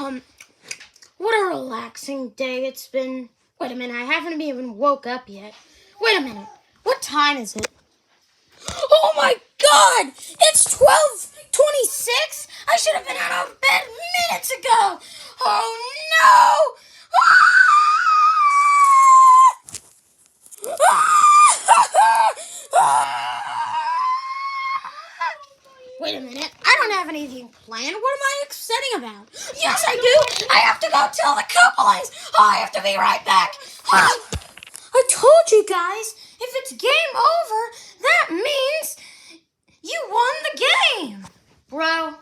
Um, what a relaxing day it's been. Wait a minute, I haven't even woke up yet. Wait a minute, what time is it? Oh my God! It's 12:26. I should have been out of bed minutes ago. Oh no! Wait a minute. I don't have anything planned. What am I upsetting about? Yes, I do. I have to go tell the Koopalings. I have to be right back. I told you guys, if it's game over, that means you won the game. Bro,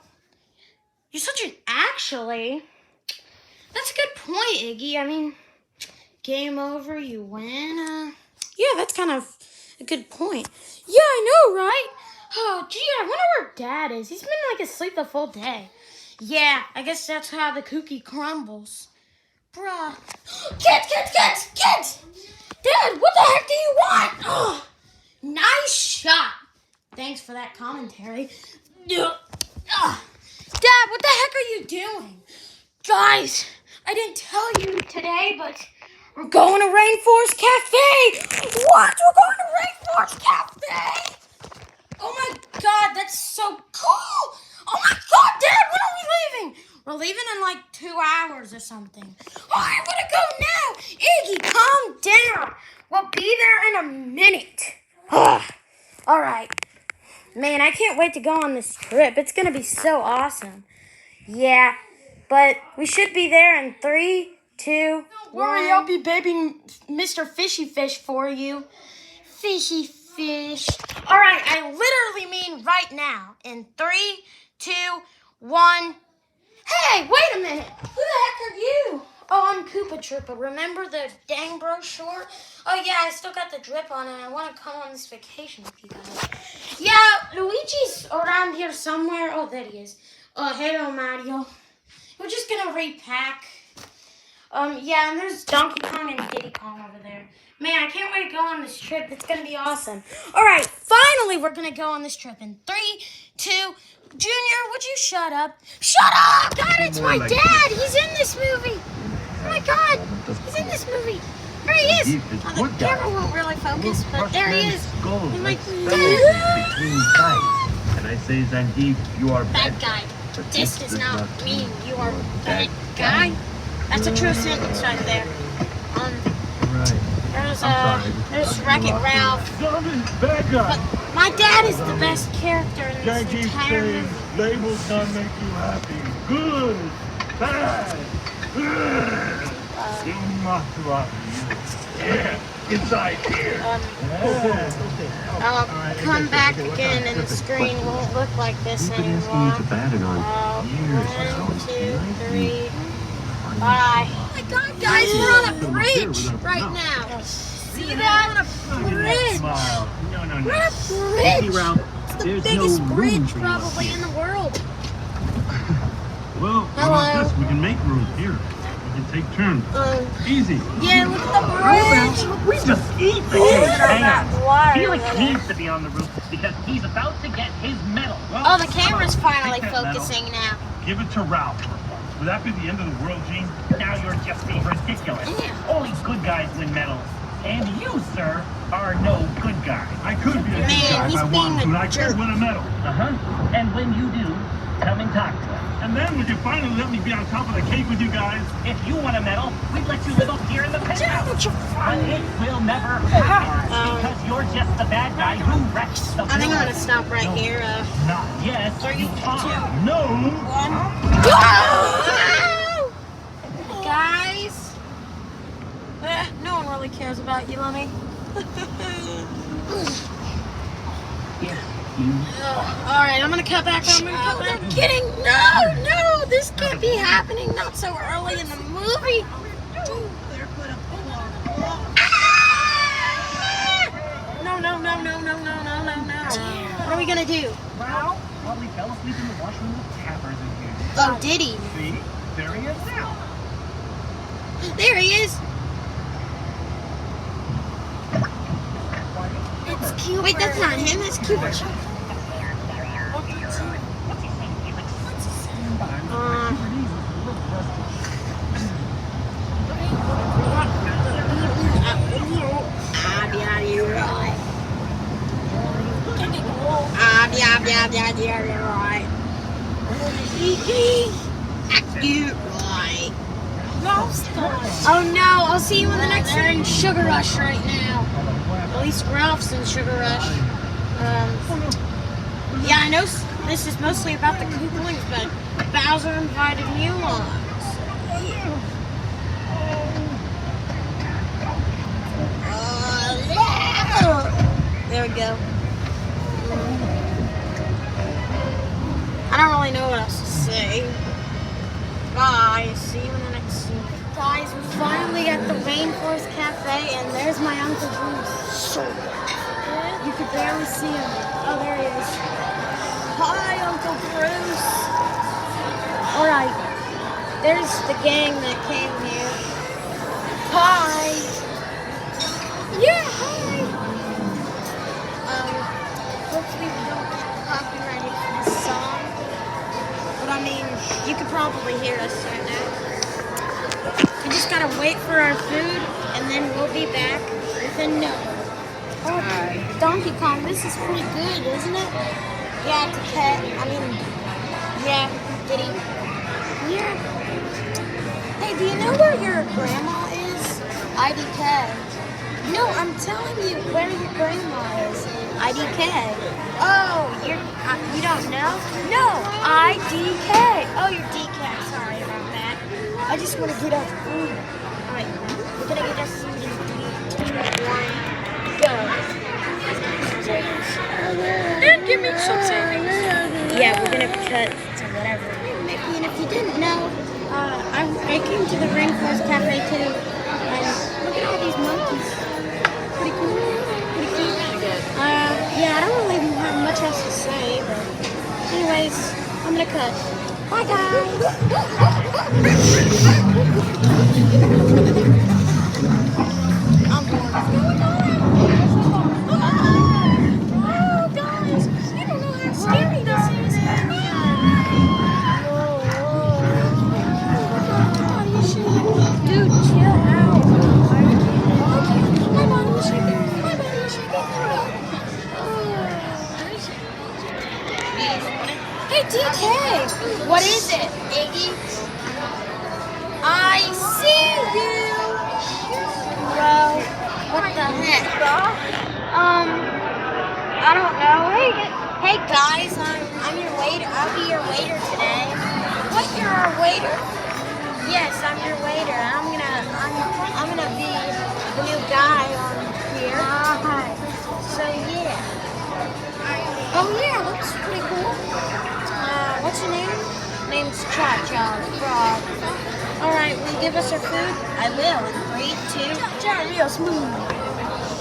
you're such an actually. That's a good point, Iggy. I mean, game over, you win. Yeah, that's kind of a good point. Yeah, I know, right? Oh, gee, I wonder where Dad is. He's been asleep the full day. Yeah, I guess that's how the cookie crumbles. Bruh. Kids! Dad, what the heck do you want? Oh, nice shot. Thanks for that commentary. Dad, what the heck are you doing? Guys, I didn't tell you today, but we're going to Rainforest Cafe. What? We're going to Rainforest Cafe? Oh my God, that's so cool! Oh my God, Dad, when are we leaving? We're leaving in 2 hours or something. Oh, I want to go now! Iggy, calm down. We'll be there in a minute. All right. Man, I can't wait to go on this trip. It's going to be so awesome. Yeah, but we should be there in 3, 2, 1. Don't worry, I'll be babying Mr. Fishy Fish for you. Fishy Fish. All right, I literally mean right now. In 3, 2, 1. Hey, wait a minute. Who the heck are you? Oh, I'm Koopa Troopa. Remember the dang brochure? Oh, yeah, I still got the drip on and I want to come on this vacation with you guys. Yeah, Luigi's around here somewhere. Oh, there he is. Hello, Mario. We're just going to repack. Yeah, and there's Donkey Kong and Diddy Kong over there. Man, I can't wait to go on this trip. It's going to be awesome. All right, finally we're going to go on this trip in 3, 2, Junior, would you shut up? Shut up! God, it's my dad. He's in this movie. Oh, my God. He's in this movie. There he is. Oh, the camera won't really focus, but there he is. I'm like, Dad. And I say, Zangief, you are bad guy. This does not mean you are bad guy. That's a true sentence right there. There's Wreck-It Ralph. But my dad is the best character in this entire movie. Labels don't make you happy. Good, bad, you must rock you. Yeah, inside here. I'll come back again and the screen won't look like this anymore. 1, 2, 3, bye. Oh my God, guys, we're on a bridge right now. See that? We're on a bridge. No. We're on a bridge. It's the biggest bridge probably in the world. Well, how about this? We can make rules here. We can take turns. Easy. Yeah, look at the bridge. We just eat the Felix needs to be on the roof because he's about to get his medal. Oh, the camera's finally focusing now. Give it to Ralph. Would that be the end of the world, Gene? Now you're just being ridiculous. Only good guys win medals. And you, sir, are no good guy. I could be a good guy if I wanted to, and I could win a medal. And when you do, come and talk to us. And then would you finally let me be on top of the cake with you guys? If you want a medal, we'd let you live up here in the penthouse. But it will never happen because you're just the bad guy who wrecks the I think I'm going to stop right here. Not yet. 3, 2, 1. No! Guys, no one really cares about you, Lummy. Alright, I'm gonna cut back. I'm kidding. No, this can't be happening. Not so early in the movie. No. What are we gonna do? Well, we fell asleep in the washroom with tappers in here. Oh, did he? See? There he is now. There he is. It's Cooper. Wait, that's not him. That's Cooper. You right. Oh no, I'll see you in the next one. They're in Sugar Rush right now. At least Ralph's in Sugar Rush. Yeah, I know this is mostly about the Koopalings, but Bowser invited me along. There we go. I don't really know what else to say. Bye. See you in the next scene. Guys, we're finally at the Rainforest Cafe, and there's my Uncle Bruce. You could barely see him. Oh, there he is. Hi, Uncle Bruce. Alright. There's the gang that came here. Hi. Yeah, hi. Hopefully we don't get copyrighted for this song. But I mean, you could probably hear us right now. We just gotta wait for our food, and then we'll be back with another. Oh, Donkey Kong, this is pretty good, isn't it? Yeah, it's a cat. I mean, yeah, Diddy. Yeah. Hey, do you know where your grandma is? IDK. No, I'm telling you where your grandma is. IDK. Oh, you don't know? No, IDK. Oh, you're DK. Sorry about that. I just want to get our food. All right, we're gonna get our food in 3, 2, 1, go. And give me some savings. Yeah, we're gonna cut to whatever. Mickey, and if you didn't know, I came to the Rainforest Cafe too. And look at all these monkeys. Pretty cool. Pretty cool. Yeah, I don't really have much else to say, but anyways, I'm gonna cut. Bye, guys. I'm bored. What's going on? Oh, guys, you don't know how scary this is. Dude, chill out. Okay, my body is shaking. My body is shaking. Hey, DK! What is it, Iggy? I see you! Bro, what the heck? I don't know. Hey guys, I'm your waiter. I'll be your waiter today. What, you're our waiter? Yes, I'm your waiter. I'm gonna be the new guy on here. So yeah. Oh yeah, looks pretty cool. What's your name? Name's Cha-Cha Frog. Alright, will you give us our food? I will. In 3, 2. Cha-Cha, real smooth.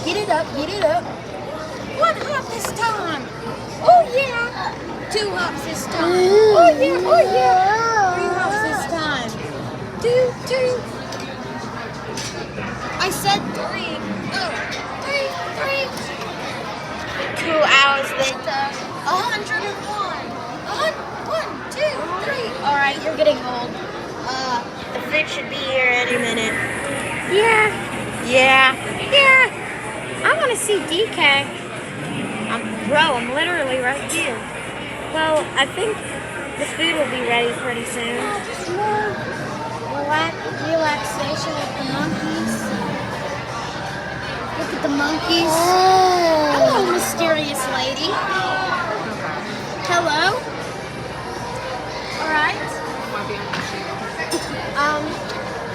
Get it up, get it up. 1 hop this time. Oh yeah. 2 hops this time. Oh yeah, oh yeah. 3 hops this time. 2, 2. I said 3. Oh, 3, 3. 2 hours later. 101. 1, 2, 3. Alright, you're getting old. The food should be here any minute. Yeah. I want to see DK. I'm literally right here. Well, I think the food will be ready pretty soon. Just more relaxation with the monkeys. Look at the monkeys. Hello, mysterious lady. Hello. All right.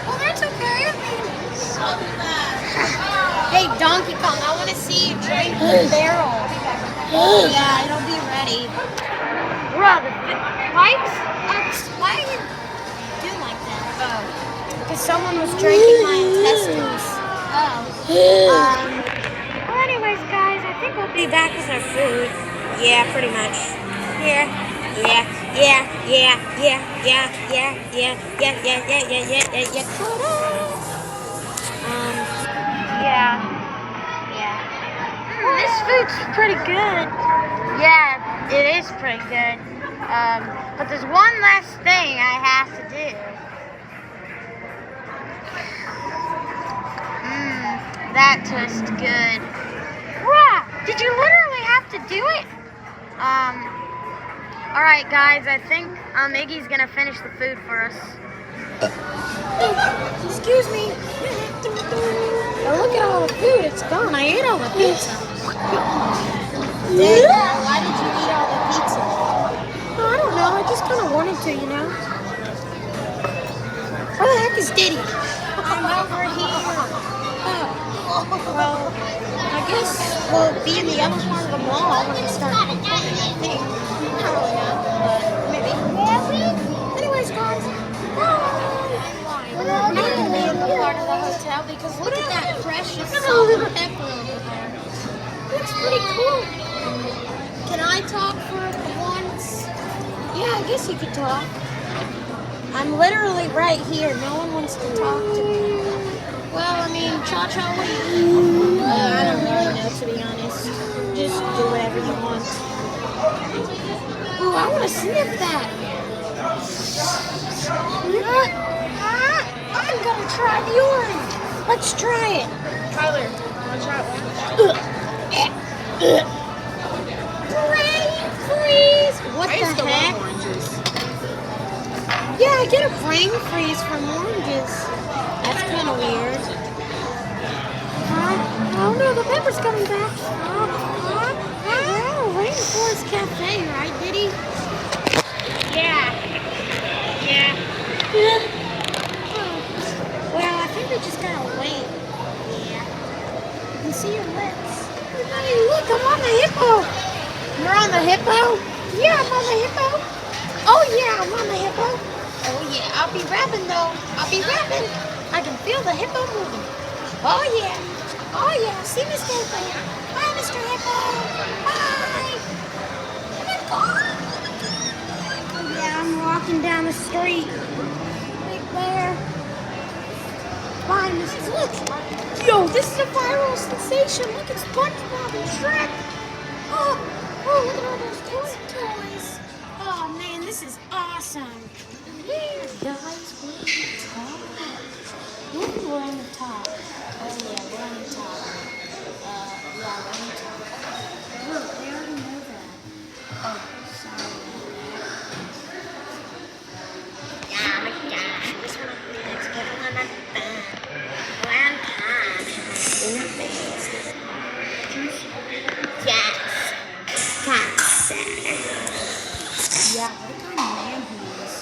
Well, that's okay. Hey, Donkey Kong, I want to see you drink the barrel. Yeah, it'll be ready. Bro, the pipes? Why are you doing like that? Oh, because someone was drinking my intestines. Oh. Well, anyways, guys, I think we'll be back with our food. Yeah, pretty much. Yeah. This food's pretty good. Yeah, it is pretty good. But there's one last thing I have to do. That tastes good. Wow, did you literally have to do it? All right, guys. I think Iggy's gonna finish the food for us. Excuse me. Oh, look at all the food. It's gone. I ate all the pizza. Dad, why did you eat all the pizza? Oh, I don't know. I just kind of wanted to, you know. Where the heck is Diddy? I'm over here. Oh, well, I guess we'll be in the other part of the mall when we start recording, I think. I don't really know, but maybe. Anyways, guys, we're not going to be in the part of the hotel because look at that precious salt and pepper over there. Looks pretty cool. Can I talk for once? Yeah, I guess you could talk. I'm literally right here. No one wants to talk to me. Well, I mean, Cha-Cha, what do you I don't really know, to be honest. Just do whatever you want. Ooh, I want to sniff that. I'm going to try the orange. Let's try it. Tyler, want to try one? Brain freeze. What the heck? Yeah, I get a brain freeze from oranges. That's kind of weird. Oh no, the pepper's coming back. Wow, Rainforest Cafe, right, Diddy? Yeah. Well, I think we just gotta wait. Yeah. You can see your lips. Hey, look, I'm on the hippo. You're on the hippo? Yeah, I'm on the hippo. Oh yeah, I'm on the hippo. Oh yeah, I'll be rapping though. I'll be rapping. I can feel the hippo moving. Oh yeah. Oh yeah. See Mr. Hippo. Hi, Mr. Hippo. Hi. Oh my God. Yeah, I'm walking down the street. Right there. Bye, Mrs. Look. Yo, this is a viral sensation. Look, it's SpongeBob and Shrek. Oh, look at all those toys. Oh man, this is awesome. Here, guys, we're on the top. Look, we're on the top. Oh yeah, we're on the top. Yeah, we're on the top. Look, they already know that. Oh, sorry. Yeah, my God. This one, let's get one of them. One time. In the face. Yes. Cancer. Yeah, what kind of man he is.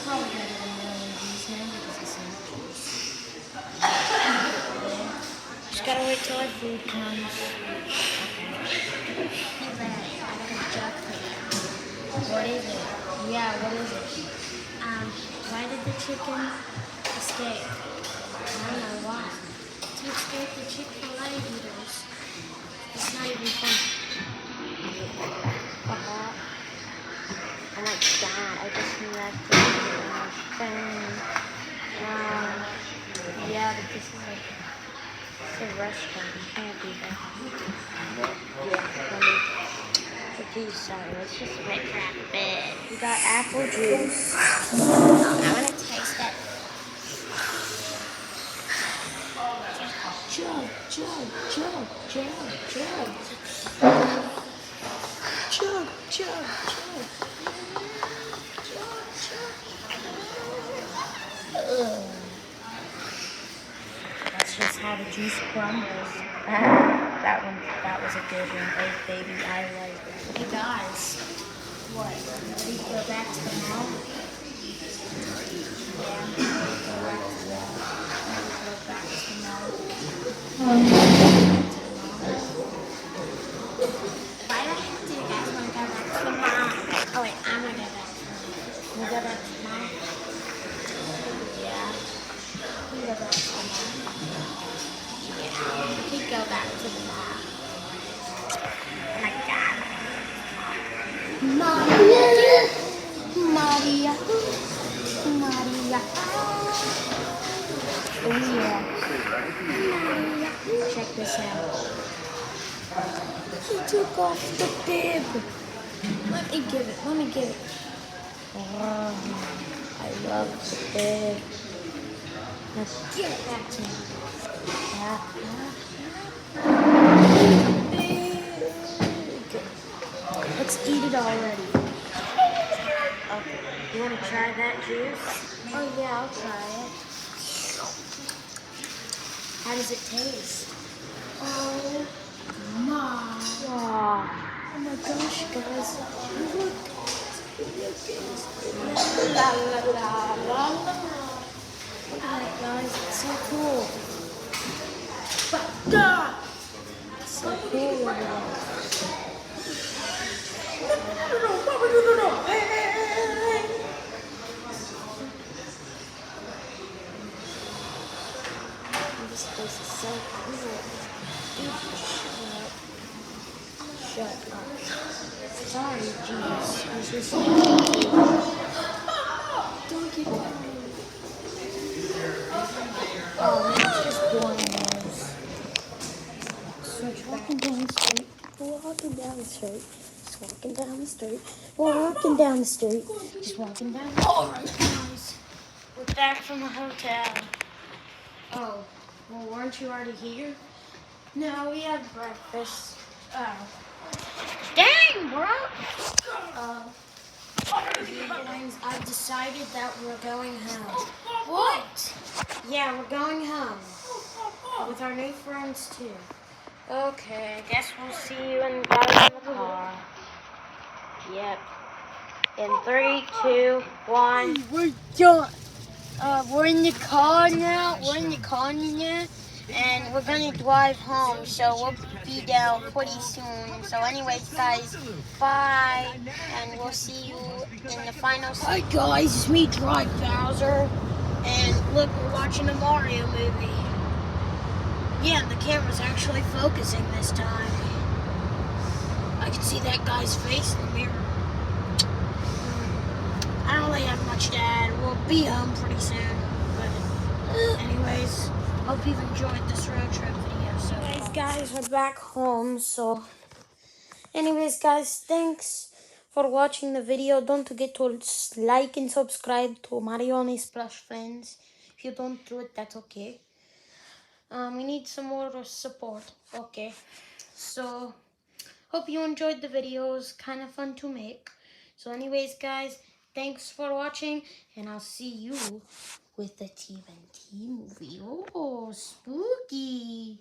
Probably better than these men because he's so just gotta wait till our food comes. Hey, Brad, I got a job for you. What is it? Yeah, what is it? Why did the chicken escape? I don't know why. To escape the Chick-fil-A eaters. It's not even funny. Oh my God, I just left it on my phone. Yeah, but this is like, it's a restaurant. You can't be there. Yeah, sorry, let's just wait for a bit. We got apple juice. I want to taste it. Chug. That's just how the juice crumbles. That was a good one. Oh, baby, I like it. Hey guys, what? Ready to go back to the mall? Yeah, go back to the mall. Why the heck do you guys want to go back to the mall? Oh wait, I'm gonna go back to the mall. Can we go back to the mall? Yeah. Can we go back to the mall? Yeah, we could go back to the mall. Oh my God. Maria. Oh yeah. Check this out. He took off the bib. Let me give it. Oh, I love the bib. Let's get it back to me. Let's eat it already. Okay. You want to try that juice? Oh yeah, I'll try it. How does it taste? Oh my. Wow. Oh my gosh, guys. Look. La la la la la. Look at it, guys. It's so cool. It's so cool over there. No. Hey. This place is so cool. Dude, shut up. Sorry, jeez. I was listening to you. Don't get me. Oh, man, it's just boring noise. Switch walking down the street. Walking down the street. Just walking down the street. Walking down the street. Just walking down the street. Alright, guys. We're back from the hotel. Oh, well, weren't you already here? No, we had breakfast. Oh. Dang, bro! I've decided that we're going home. What? Yeah, we're going home. With our new friends, too. Okay, I guess we'll see you in the car. Yep. In 3, 2, 1. We're done. We're in the car now. And we're gonna drive home, so we'll be down pretty soon. So anyways, guys, bye, and we'll see you in the final. Hi guys, it's me, Dry Bowser, and look, we're watching a Mario movie. Yeah, the camera's actually focusing this time. I can see that guy's face in the mirror. I don't really have much to add. We'll be home pretty soon, but anyways. Hope you've enjoyed this road trip video. So, anyways, guys, we're back home. So, anyways, guys, thanks for watching the video. Don't forget to like and subscribe to Marione's Plush Friends. If you don't do it, that's okay. We need some more support. Okay. So, hope you enjoyed the videos. Kind of fun to make. So, anyways, guys, thanks for watching, and I'll see you with the TNT movie. Oh, spooky.